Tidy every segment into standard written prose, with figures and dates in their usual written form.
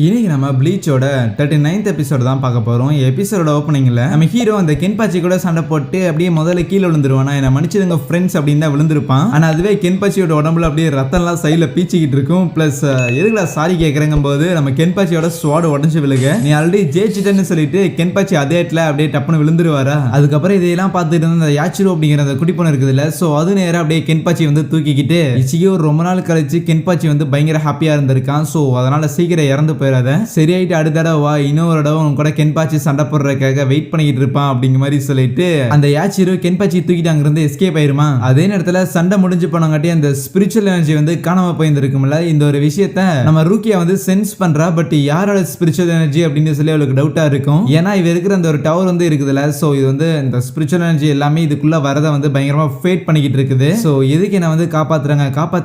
இன்னைக்கு நம்ம ப்ளீச்சோட 39th episode தான் பார்க்க போறோம். எபிசோட ஓப்பனிங்ல நம்ம ஹீரோ அந்த கென்பாச்சி கூட சண்டை போட்டு அப்படியே முதல்ல கீழே விழுந்துருவானா, என்ன மன்னிச்சிடுங்க ஃப்ரெண்ட்ஸ் அப்படின்னு தான் விழுந்திருப்பான். ஆனா அதுவே கென்பாச்சியோட உடம்புல அப்படியே ரத்தம்லாம் சைடில் பீச்சிக்கிட்டு இருக்கும். பிளஸ் எதுக்குல சாரி கேட்கறங்கும் போது நம்ம கென்பாச்சியோட ஸ்வாட் உடஞ்சு விழுக, நீ ஆல்ரெடி ஜெயிச்சிட்டேன்னு சொல்லிட்டு கென்பாச்சி அதே இடத்துல அப்படியே டப்புன்னு விழுந்துருவாரா. அதுக்கப்புறம் இதையெல்லாம் பார்த்துட்டு இருந்த அந்த யாச்சிரோ அப்படிங்கிற அந்த குடி பொண்ணு இருக்குதுல்ல, ஸோ அது நேரம் அப்படியே கென்பாச்சி வந்து தூக்கிக்கிட்டு இச்சிகோ ரொம்ப நாள் கழிச்சு கென்பாச்சி வந்து பயங்கர ஹாப்பியா இருந்திருக்கான். ஸோ அதனால சீக்கிரம் இறந்து போயிடாத, சரியாயிட்டு அடுத்த தடவை வா, இன்னொரு தடவை உன் கூட கென்பாச்சி சண்டை போடுறதுக்காக வெயிட் பண்ணிக்கிட்டு இருப்பான் அப்படிங்கிற மாதிரி சொல்லிட்டு அந்த யாச்சிரோ கென்பாச்சி தூக்கிட்டு அங்கிருந்து எஸ்கேப் ஆயிருமா. அதே நேரத்தில் சண்டை முடிஞ்சு போனங்காட்டி அந்த ஸ்பிரிச்சுவல் எனர்ஜி வந்து காணாம போயிருக்கும்ல. இந்த ஒரு விஷயத்த நம்ம ரூக்கியா வந்து சென்ஸ் பண்றா. பட் யாரோட ஸ்பிரிச்சுவல் எனர்ஜி அப்படின்னு சொல்லி அவளுக்கு டவுட்டா இருக்கும். ஏன்னா இவ இருக்கிற அந்த ஒரு டவர் வந்து இருக்குதுல்ல, ஸோ இது வந்து இந்த ஸ்பிரிச்சுவல் எனர்ஜி எல்லாமே இதுக்குள்ள வரதை வந்து பயங்கரமா ஃபேட் பண்ணிக்கிட்டு இருக்குது. ஸோ எதுக்கு என்ன வந்து காப்பாத்துற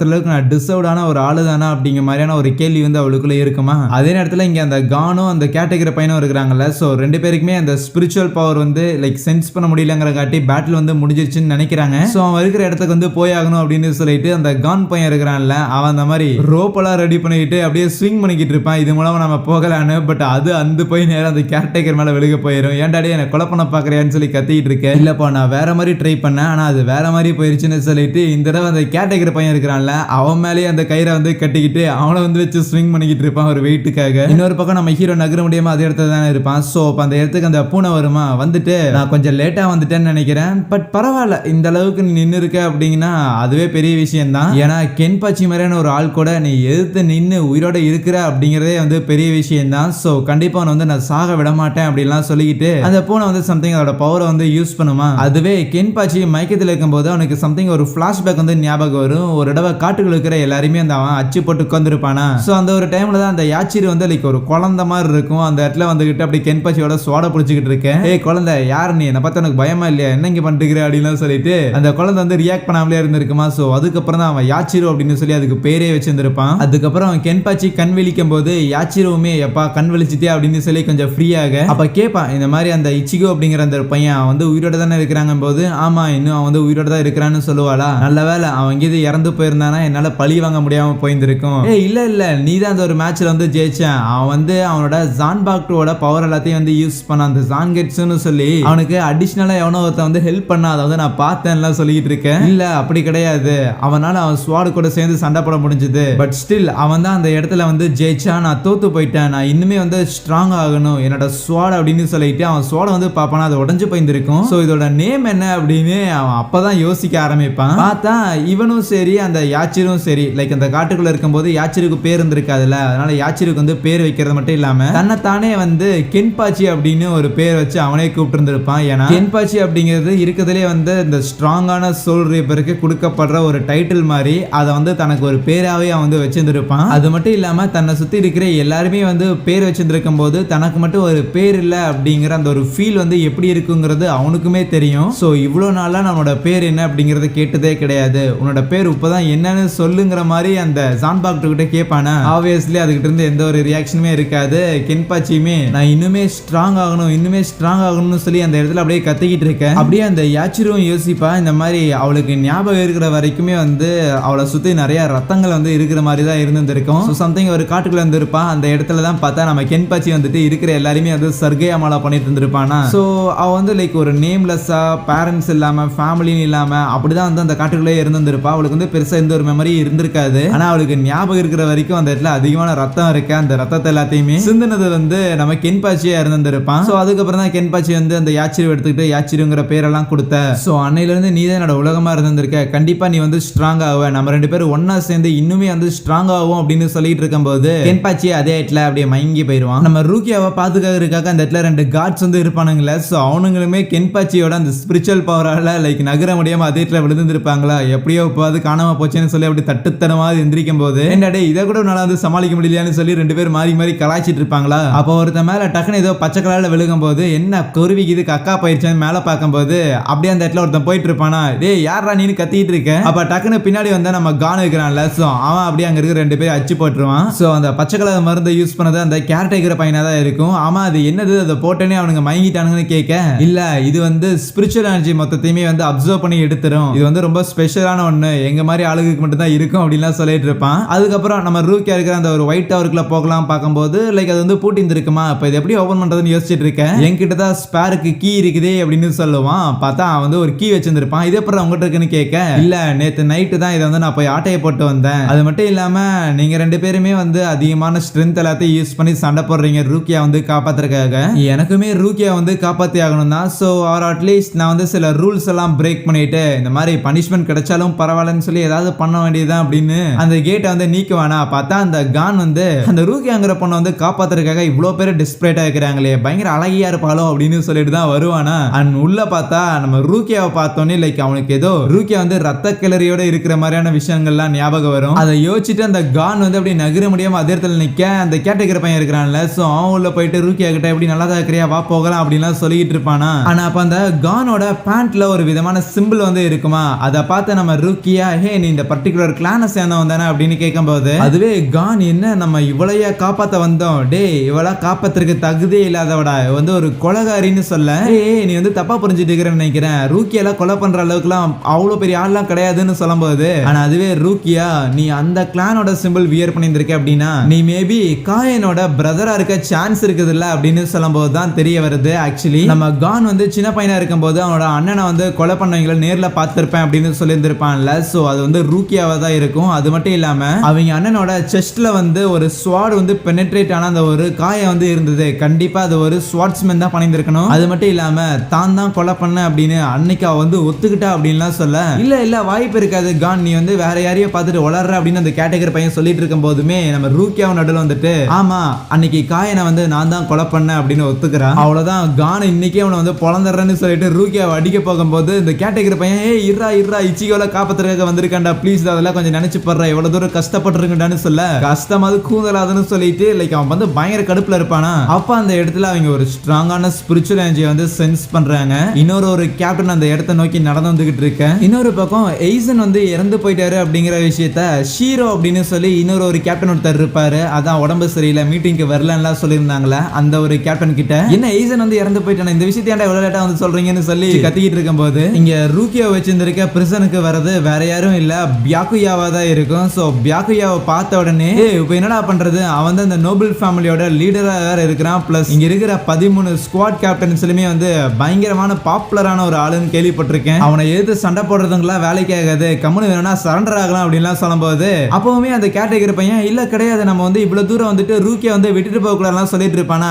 அளவுக்கு நான் டிசர்வ்டான ஒரு ஆளு தானா அப்படிங்கிற மாதிரியான ஒரு கேள்வி வந்து அவளுக்குள்ள இருக்குமா. அதே நேரத்தில் இங்க அந்த கானும் அந்த கேட்டகரி பையனும் இருக்கிறாங்கல்ல, ஸோ ரெண்டு பேருக்குமே அந்த ஸ்பிரிச்சுவல் பவர் வந்து லைக் சென்ஸ் பண்ண முடியலங்கிற காட்டி பேட்டில் வந்து முடிஞ்சிருச்சுன்னு நினைக்கிறாங்க. ஸோ அவன் இருக்கிற இடத்துக்கு வந்து போயாகணும் அப்படின்னு சொல்லிட்டு அந்த கான் பையன் இருக்கிறான்ல, அவன் அந்த மாதிரி ரோப்பெல்லாம் ரெடி பண்ணிக்கிட்டு அப்படியே ஸ்விங் பண்ணிக்கிட்டு இருப்பான். இது மூலமா நம்ம போகலான்னு. பட் அது அந்த போய் நேரம் அந்த கேட்டகர் மேல விழுக போயிடும். ஏன்டாடி என்ன கொலை பண்ண பாக்குறியான்னு சொல்லி கத்திக்கிட்டு இருக்கேன். இல்லப்பா நான் வேற மாதிரி ட்ரை பண்ணேன், ஆனா அது வேற மாதிரி போயிருச்சுன்னு சொல்லிட்டு இந்த தடவை அந்த கேட்டகரி பையன் இருக்கிறான்ல, அவன் மேலேயே அந்த கயிறை வந்து கட்டிக்கிட்டு அவனை வந்து வச்சு ஸ்விங் பண்ணிக்கிட்டு இருப்பான் ஒரு வெயிட்டுக்காக. இன்னொரு பக்கம் நம்ம ஹீரோ நகர முடியாம அதே இடத்துல தானே இருப்பான். சோ அந்த இடத்துக்கு அந்த பூனை வருமா, வந்துட்டு நான் கொஞ்சம் லேட்டா வந்துட்டேன்னு நினைக்கிறேன், பட் பரவாயில்ல இந்த அளவுக்கு நீ நின்று இருக்க அப்படிங்கன்னா அதுவே பெரிய விஷயம் தான். ஏன்னா கென்பாச்சி மாதிரியான ஒரு ஆள் கூட நீ எதிர்த்து நின்று உயிரோட இருக்கிற அப்படிங்கிறதே வந்து பெரிய விஷயம் தான். ஸோ கண்டிப்பா வந்து நான் சாக விட மாட்டேன் அப்படின்லாம் சொல்லிக்கிட்டு அந்த பூனை வந்து சம்திங் அதோட பவரை வந்து யூஸ் பண்ணுமா. அதுவே கென்பாச்சி மயக்கத்தில் இருக்கும்போது அவனுக்கு சம்திங் ஒரு ஃபிளாஷ்பேக் வந்து ஞாபகம் வரும். ஒரு தடவை காட்டுக்குள்ள இருக்கிற எல்லாருமே அந்த அவன் அச்சு போட்டு உட்காந்துருப்பானா. ஸோ அந்த ஒரு டைம்ல தான் அந்த யாச்சிரி வந்து லைக் ஒரு குழந்தை மாதிரி இருக்கும். அந்த இடத்துல வந்துகிட்டு அப்படி கென்பாச்சியோட சோட பிடிச்சிக்கிட்டு இருக்கேன். ஏய் குழந்தை யார் நீ, என்ன பார்த்தா உனக்கு பயமா இல்லையா, என்ன இங்க பண்ணிருக்கிற அப்படின்னு சொல்லிட்டு அந்த குழந்தை வந்து ரியாக்ட் பண்ணாமலே இருந்திருக்குமா. ஸோ அதுக்கப்புறம் தான் அவன் யாச்சிரோ அப்படின்னு சொல்லி அதுக்கு பேரே வச்சிருந்திருப்பான். அதுக்கப்புறம் கென்பாச்சி கண் விழிக்கும் போது யாச்சிரோவுமே எப்பா கண் விழிச்சிட்டே அப்படின்னு சொல்லி கொஞ்சம் ஃப்ரீயாக அப்ப கேட்பான், இந்த மாதிரி அந்த இச்சிகோ அப்படிங்கிற அந்த பையன் வந்து உயிரோட தானே இருக்கிறாங்க போது, ஆமா இன்னும் அவன் வந்து உயிரோட தான் இருக்கிறான்னு சொல்லுவாளா. நல்ல வேலை அவன் இங்கே இறந்து போயிருந்தானா என்னால பழி வாங்க முடியாம போயிருந்திருக்கும். ஏ இல்ல இல்ல நீ தான் அந்த ஒரு மேட்ச்ல வந்து ஜெயிச்சான். அவன் வந்து அவனோட ஜான்பாக்டோட பவர் எல்லாத்தையும் வந்து யூஸ் பண்ண அந்த ஜான்கெட்ஸ்னு சொல்லி அவனுக்கு அடிஷனலா எவனோ ஒருத்தன் வந்து ஹெல்ப் பண்ணா, அதை வந்து நான் பார்த்தேன்லாம் சொல்லிட்டு இருக்கேன். இல்ல அப்படி கிடையாது, அவனால அவன் ஸ்வாட் கூட சேர்ந்து சண்டை போட முடிஞ்சது. பட் ஸ்டில் அவன் தான் அந்த இடத்துல வந்து ஜெயிச்சான், நான் தோத்து போயிட்டேன், நான் இன்னுமே வந்து ஸ்ட்ராங் ஆகணும் என்னோட ஸ்வாட் அப்படின்னு சொல்லிட்டு அவன் ஸ்வாட வந்து பாப்பானா அது உடஞ்சு போயிருந்திருக்கும். ஸோ இதோட நேம் என்ன அப்படின்னு அவன் அப்பதான் யோசிக்க ஆரம்பிப்பான். பார்த்தா இவனும் சரி அந்த யாச்சிரும் சரி லைக் அந்த காட்டுக்குள்ள இருக்கும்போது யாச்சிருக்கு பேர் இருந்திருக்காதுல்ல, அதனால யாச்சிருக்கு வந்து பேர் வைக்கிறது மட்டும் இல்லாம தன்னைத்தானே வந்து கென்பாச்சி அப்படின்னு ஒரு பேர் வச்சு அவனே கூப்பிட்டு இருந்திருப்பான். ஏன்னா கென்பாச்சி அப்படிங்கிறது இருக்கிறதுலே வந்து இந்த ஸ்ட்ராங்கான சோல் ரீப்பருக்கு கொடுக்கப்படுற ஒரு டைட்டில் மாதிரி அதை வந்து தனக்கு ஒரு பேராவே அவன் வந்து வச்சிருந்திருப்பான். அது மட்டும் இல்லாம தன்னை சுத்தி இருக்கிற எல்லாருமே வந்து பேர் வச்சிருந்திருக்கும் போது தனக்கு மட்டும் ஒரு பேர் இல்லை அப்படிங்கிற அந்த ஒரு ஃபீல் வந்து எப்படி இருக்குங்கிறது அவனுக்குமே தெரியும். ஸோ இவ்வளோ நாளா நம்மளோட பேர் என்ன அப்படிங்கறத கேட்டதே கிடையாது, உன்னோட பேர் இப்பதான் என்னன்னு சொல்லுங்கிற மாதிரி அந்த ஜான்பாக்டர் கிட்ட கேட்பானா. ஆப்வியஸ்லி அதுகிட்ட இருந்து எந்த ஒரு ரியாக்ஷனுமே இருக்காது. கென்பாச்சியுமே நான் இன்னுமே ஸ்ட்ராங் ஆகணும்னு சொல்லி அந்த இடத்துல அப்படியே கத்திக்கிட்டு இருக்கேன். அப்படியே அந்த யாச்சிரும் யோசிப்பா, இந்த மாதிரி அவளுக்கு ஞாபகம் இருக்கிற வரைக்குமே வந்து அவளை சுத்தி நிறைய ரத்தங்கள் வந்து இருக்கிற மாதிரி தான் இருந்திருக்கும். ஸோ சம்திங் ஒரு காட்டுக்குள்ள இருந்திருப்பான். அந்த இடத்துல தான் பார்த்தா நம்ம கென்பாச்சி வந்துட்டு இருக்கிற எல்லாருமே வந்து சர்கையாமலா பண்ணிட்டு இருந்திருப்பானா. ஸோ அவ வந்து லைக் ஒரு நேம்லெஸ்ஸா பேரண்ட்ஸ் இல்லாம ஃபேமிலின்னு இல்லாம அப்படிதான் வந்து அந்த காட்டுக்குள்ளே இருந்திருப்பா. அவளுக்கு வந்து பெருசா எந்த ஒரு மெமரி இருந்திருக்காது. ஆனா அவளுக்கு ஞாபகம் இருக்கிற வரைக்கும் அந்த இடத்துல அதிகமான ரத்தம் இருக்கு. அந்த ரத்தத்தை எல்லாத்தையுமே சிந்தினது வந்து நம்ம கென்பாச்சியா இருந்திருப்பான். ஸோ அதுக்கப்புறம் தான் கென்பாச்சி வந்து அந்த யாச்சிரு எடுத்துக்கிட்டு யாச்சிருங்கிற பேரெல்லாம் கொடுத்த. ஸோ அன்னையில இருந்து நீ தான் என்னோட உலகமா இருந்திருக்க, கண்டிப்பா நீ வந்து ஸ்ட்ராங் ஆகுவ, நம்ம ரெண்டு பேரும் ஒன்னா சேர்ந்து இன்னுமே வந்து ஸ்ட்ராங் ஆகும் அப்படின்னு சொல்லிட்டு இருக்கும்போது கென்பாச்சி அதே இடத்துல அப்படியே மயங்கி போயிடுவான். நம்ம ரூக்கியாவை பாத்துக்கிறதுக்காக அந்த இடத்துல ரெண்டு கார்ட்ஸ் வந்து இருப்பானுங்களே. ஸோ அவனுங்களுமே கென்பாச்சியோட அந்த ஸ்பிரிச்சுவல் பவரால லைக் நகர முடியாம அதே இடத்துல விழுந்துருப்பாங்களா, எப்படியோ இப்போ காணாம போச்சுன்னு சொல்லி அப்படி தட்டுத்தனமாக எந்திரிக்கும் போது என்னடே இதை கூட நல்லா வந்து சமாளிக்க முடியலையான்னு சொல்லி ரெண்டு பேரும் மாறி மாறி கலாய்ச்சிட்டு இருப்பாங்களா. அப்போ ஒருத்த மேல டக்குன்னு ஏதோ பச்சை கலர்ல விழுகும் போது என்ன குருவிக்கு இது கக்கா போயிடுச்சான்னு மேல பார்க்கும்போது அப்படியே அந்த இடத்துல ஒருத்தன் போயிட்டு இருப்பானா, டே யாரா நீனு கத்திட்டு இருக்க. அப்ப டக்குன்னு பின்னாடி வந்தா நம்ம கான் இருக்கிறான்ல, ஸோ அவன் அப்படியே அங்க இருக்கிற ரெண்டு பேரும் அச்சு போட்டுருவான். ஸோ அந்த பச்சை கலர் மருந்து யூஸ் பண்ணது அந்த கேரக்டர் பையனா தான் இருக்கும். ஆமா அது என்னது அதை போட்டனே அவனுங்க மயங்கிட்டானுங்கன்னு கேட்க, இல்ல இது வந்து ஸ்பிரிச்சுவல் எனர்ஜி மொத்தத்தையுமே வந்து அப்சர்வ் பண்ணி எடுத்துரும், இது வந்து ரொம்ப ஸ்பெஷலான ஒண்ணு, எங்க மாதிரி ஆளுகளுக்கு மட்டும் தான் இருக்கும் அப்படின்லாம் சொல்லிட்டு இருப்பான். அதுக்கப்புறம் நம்ம ரூக்கியா இருக்கிற அந்த ஒரு ஒயிட் டவருக்குள்ள போகலாம் பார்க்கும்போது லைக் அது வந்து பூட்டி இருக்குமா, இப்போ இது எப்படி ஓபன் பண்றதுன்னு யோசிச்சுட்டு இருக்கேன். என்கிட்ட தான் ஸ்பேருக்கு கீ இருக்குதே அப்படின்னு சொல்லுவான். பார்த்தா அவன் வந்து ஒரு கீ வச்சிருந்திருப்பான். இதே அப்புறம் உங்ககிட்ட இருக்குன்னு கேட்க, இல்ல நேத்து நைட்டு தான் இதை வந்து நான் போய் ஆட்டையை போட்டு வந்தேன். அது மட்டும் இல்லாம நீங்க 2 பேருமே வந்து அதிகமான ஸ்ட்ரென்த் எல்லாத்தையும் யூஸ் பண்ணி சண்டை போடுறீங்க ரூக்கியா வந்து காப்பாத்துறதுக்காக. எனக்குமே ரூக்கியா வந்து காப்பாத்தி ஆகணும் தான். ஸோ ஆர் அட்லீஸ்ட் நான் வந்து சில ரூல்ஸ் எல்லாம் பிரேக் பண்ணிட்டு இந்த மாதிரி பனிஷ்மெண்ட் கிடைச்சாலும் பரவாயில்லன்னு சொல்லி ஏதாவது பண்ண வேண்டியதுதான் அப்படின்னு அந்த கேட்டை வந்து நீக்குவானா. பார்த்தா அந்த கான் வந்து அந்த ரூக்கியாங்கிற பொண்ணை வந்து காப்பாத்துறதுக்காக இவ்வளோ பேர் டிஸ்பிரேட்டா இருக்கிறாங்களே, பயங்கர அழகியா இருப்பாளோ அப்படின்னு சொல்லிட்டு தான் வருவானா. அண்ட் உள்ள பார்த்தா நம்ம ரூக்கியாவை பார்த்தோன்னே லைக் அவனுக்கு ஏதோ ரூக்கியா வந்து ரத்த கிளறியோட இருக்கிற மாதிரியான விஷயங்கள்லாம் ஞாபகம் வரும். அதை யோசிச்சுட்டு அந்த கான் வந்து அப்படி நகர முடியாம அதே இடத்துல நிக்க அந்த கேட்டகிற பையன் இருக்கிறான்ல, சோ அவன் உள்ள போயிட்டு ரூக்கியா கிட்ட எப்படி நல்லா தான் இருக்கிறியா வா போகலாம் அப்படின்லாம் சொல்லிட்டு இருப்பானா. ஆனா அப்ப அந்த கானோட பேண்ட்ல ஒரு விதமான சிம்பிள் வந்து இருக்குமா, அதை பார்த்து நம்ம ரூக்கியா ஹே நீ இந்த பர்டிகுலர் கிளானை சேர்ந்தவன் தானே அப்படின்னு கேட்கும்போது அதுவே கான் என்ன நம்ம இவளையா காப்பாத்த வந்தோம், டே இவளா காப்பாத்துறதுக்கு தகுதியே இல்லாதவடா, வந்து ஒரு கொலைகாரின்னு சொல்ல, ஏய் நீ வந்து தப்பா புரிஞ்சுட்டு இருக்கிறேன்னு நினைக்கிறேன், ரூக்கியெல்லாம் கொலை பண்ற அளவுக்குலாம் அவ்வளவு பெரிய ஆள்லாம் கிடையாதுன்னு சொல்லும்போது, ஆனா அதுவே ரூக்கியா நீ அந்த கிளானோட சிம்பிள் வியர் பண்ணியிருந்திருக்க அப்படின்னா நீ மேபி காயனோட பிரதரா இருக்க சான்ஸ் இருக்குது இல்ல அப்படின்னு சொல்லும்போது தான் தெரிய வருது. ஆக்சுவலி நம்ம கான் வந்து சின்ன பையனா இருக்கும்போது அவனோட அண்ணனை வந்து கொலை பண்ணவங்களை நேர்ல பார்த்திருப்பேன் அப்படின்னு சொல்லியிருந்திருப்பான்ல, சோ அது வந்து ரூக்கியாவா தான் இருக்கும். அது மட்டும் இல்லாம அவங்க அண்ணனோட செஸ்ட்ல வந்து ஒரு ஸ்வாட் வந்து பெனட்ரேட் ஆன அந்த ஒரு காயம் வந்து இருந்தது. கண்டிப்பா அது ஒரு ஸ்வாட்ஸ்மேன் தான் பண்ணியிருந்திருக்கணும். அது மட்டும் இல்லாம தான் கொலை பண்ண அப்படின்னு அன்னைக்கு அவ வந்து ஒத்துக்கிட்டா அப்படின்லாம் சொல்ல, இல்ல வாய்ப்பு இருக்காது கான் நீ வந்து வேற யாரையும் பார்த்துட்டு வளர்ற அப்படின்னு அந்த கேட்டகரி பையன் சொல்லிட்டு இருக்கும் போதுமே நம்ம ரூக்கியாவை நடுவில் வந்துட்டு ஆமா அன்னைக்கு காயனை வந்து நான் தான் கொலை பண்ணேன் அப்படின்னு ஒத்துக்கிறான். அவ்வளவுதான் கான் இன்னைக்கே அவனை வந்து பொழந்துடுறேன்னு சொல்லிட்டு ரூக்கியாவை அடிக்க போகும்போது இந்த கேட்டகரி பையன் ஏ இர்ரா இச்சிகோல காப்பாத்துறதுக்காக வந்திருக்காண்டா ப்ளீஸ் அதெல்லாம் கொஞ்சம் நினைச்சு படுற எவ்வளவு தூரம் கஷ்டப்பட்டுருக்கண்டான்னு சொல்ல, கஷ்டமாவது கூந்தலாதுன்னு சொல்லிட்டு லைக் அவன் வந்து பயங்கர கடுப்புல இருப்பானா. அப்ப அந்த இடத்துல அவங்க ஒரு ஸ்ட்ராங்கான ஸ்பிரிச்சுவல் எனர்ஜியை வந்து சென்ஸ் பண்றாங்க. இன்னொரு கேப்டன் அந்த இடத்தை நோக்கி நடந்து வந்துகிட்டு இருக்க, இன்னொரு பக்கம் எய்சன் வந்து இறந்து போயிட்டாரு அப்படிங்கிற விஷயத்த ஷீரோ அப்படின்னு சொல்லி இன்னொரு கேப்டன் ஒருத்தர் இருப்பாரு, அதான் உடம்பு சரியில்லை மீட்டிங்க்கு வரலன்னா சொல்லியிருந்தாங்களே அந்த ஒரு கேப்டன் கிட்ட, என்ன எய்சன் வந்து இறந்து போயிட்டான இந்த விஷயத்தை ஏன்டா இவ்வளவு லேட்டா வந்து சொல்றீங்கன்னு சொல்லி கத்திக்கிட்டு இருக்கும் போது இங்க ரூக்கியா வச்சிருந்திருக்க பிரிசனுக்கு வரது வேற யாரும் இல்ல பியாக்குயாவா தான் இருக்கும். சோ பியாக்குயாவை பார்த்த உடனே இப்போ என்னடா பண்றது, அவன் வந்து அந்த நோபல் ஃபேமிலியோட லீடரா வேற இருக்கிறான், பிளஸ் இங்க இருக்கிற 13 ஸ்குவாட் கேப்டன்ஸ்லயுமே வந்து பயங்கரமான பாப்புலரான ஒரு ஆளுன்னு கேள்விப்பட்டிருக்கேன், அவனை எதிர்த்து சண்டை போடுறதுங்களா வேலைக்கு ஆகாது கம்முனு வேணும்னா சரண்டர் ஆகலாம் அப்படின்லாம் சொல்லும்போது அப்பவுமே அந்த கேட்டகரி பையன் இல்ல கிடையாது நம்ம வந்து இவ்வளவு தூரம் வந்துட்டு ரூக்கியா வந்து விட்டுட்டு போக கூடாதுலாம் சொல்லிட்டு இருப்பானா.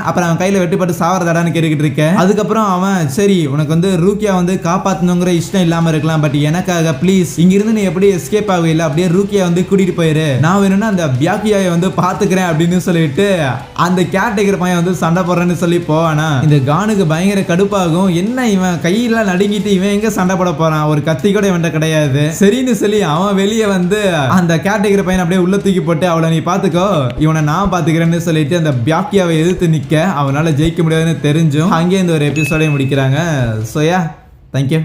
அப்புறம் அவன் கையில வெட்டுப்பட்டு சாவறதாடான்னு கேட்டுக்கிட்டு இருக்கேன். அதுக்கப்புறம் அவன் சரி உனக்கு வந்து ரூக்கியா வந்து காப்பாத்தணுங்கிற இஷ்டம் இல்லாம இருக்கலாம், பட் எனக்காக ப்ளீஸ் இங்க இருந்து நீ எப்படி எஸ்கேப் ஆகல அப்படியே ரூக்கியா வந்து கூட்டிட்டு போயிரு, நான் வேணும்னா அந்த பியாக்கியாவை வந்து பாத்துக்கிறேன் அப்படின்னு சொல்லிட்டு அந்த கேட்டகரி பையன் வந்து சண்டை போடுறேன்னு சொல்லி போவானா. இந்த கானுக்கு பயங்கர கடுப்பாகும், என்ன இவன் கையெல்லாம் நடுங்கிட்டு இவன் எங்க சண்டை போட போறான், ஒரு கத்தி கூட இவன்ட்ட கிடையாது, சரின்னு சொல்லி அவன் வெளியே வந்து அந்த கேட்டகரி பையன் அப்படியே உள்ள தூக்கி போட்டு அவளை நீ பாத்துக்கோ இவனை நான் பாத்துக்கிறேன்னு சொல்லிட்டு அந்த பியாக்கியாவை எதிர்த்து நிக்க அவனால ஜெயிக்க முடியாதுன்னு தெரிஞ்சும் அங்கே இந்த ஒரு எபிசோடை முடிக்கிறாங்க. So yeah thank you.